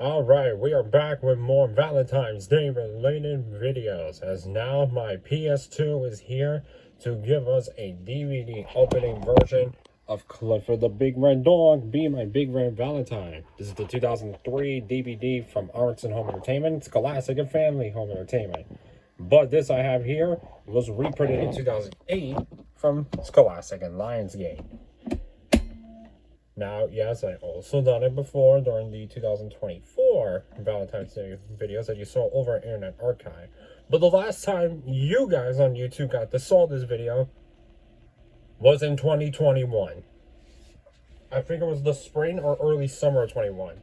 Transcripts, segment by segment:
Alright, we are back with more Valentine's Day related videos, as now my PS2 is here to give us a DVD opening version of Clifford the Big Red Dog, Be My Big Red Valentine. This is the 2003 DVD from Artisan Home Entertainment, Scholastic and Family Home Entertainment. But this I have here was reprinted in 2008 from Scholastic and Lionsgate. Now, yes, I also done it before during the 2024 Valentine's Day videos that you saw over at Internet Archive. But the last time you guys on YouTube got to saw this video was in 2021. I think it was the spring or early summer of 21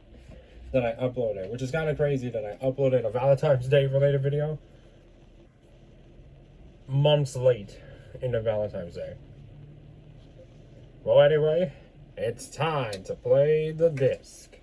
that I uploaded, which is kind of crazy that I uploaded a Valentine's Day related video months late into Valentine's Day. Well, anyway, it's time to play the disc.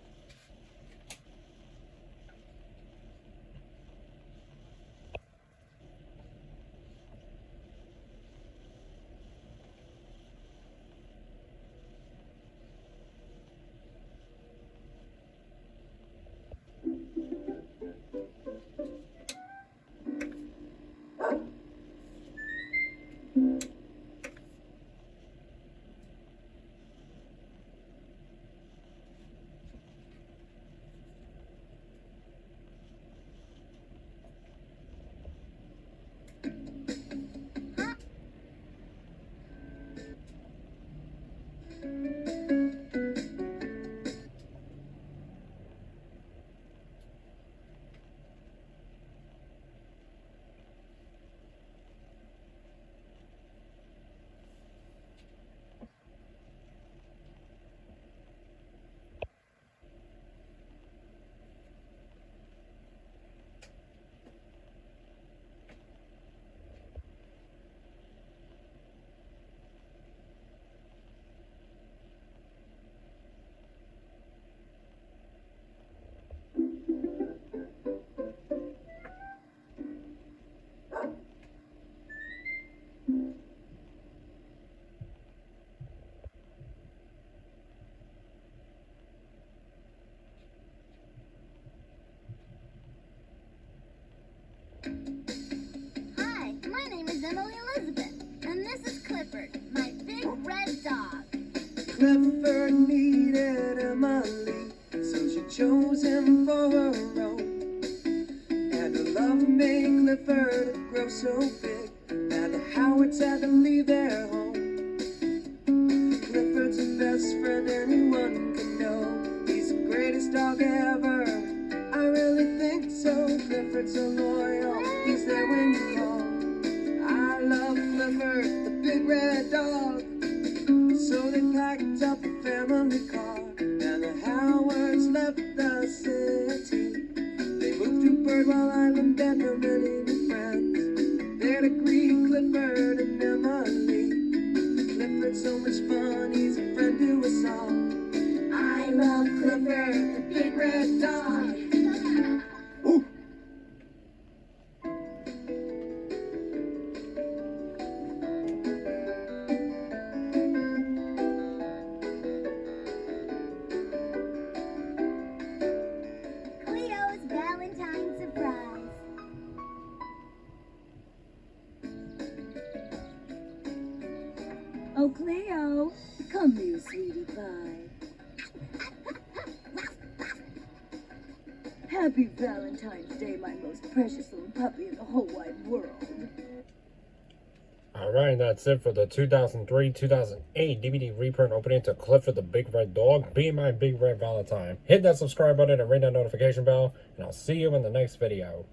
Hi, my name is Emily Elizabeth, and this is Clifford, my big red dog. Clifford needed Emily, so she chose him for her own. And her love made Clifford grow so big that the Howards had to leave their home. Clifford's the best friend anyone can know. He's the greatest dog ever. I really think so. Clifford's so loyal, he's there when you call. I love Clifford, the big red dog. So they packed up a family car, and the Howards left the city. They moved to Birdwell Island and their many new friends. There to greet Clifford and Emily. Clifford's so much fun, he's a friend to us all. I love Clifford, the big red dog. Ooh. Cleo's Valentine surprise. Oh, Cleo, come here, sweetie pie. Happy Valentine's Day, my most precious little puppy in the whole wide world. Alright, that's it for the 2003-2008 DVD reprint opening to Clifford the Big Red Dog, Be My Big Red Valentine. Hit that subscribe button and ring that notification bell, and I'll see you in the next video.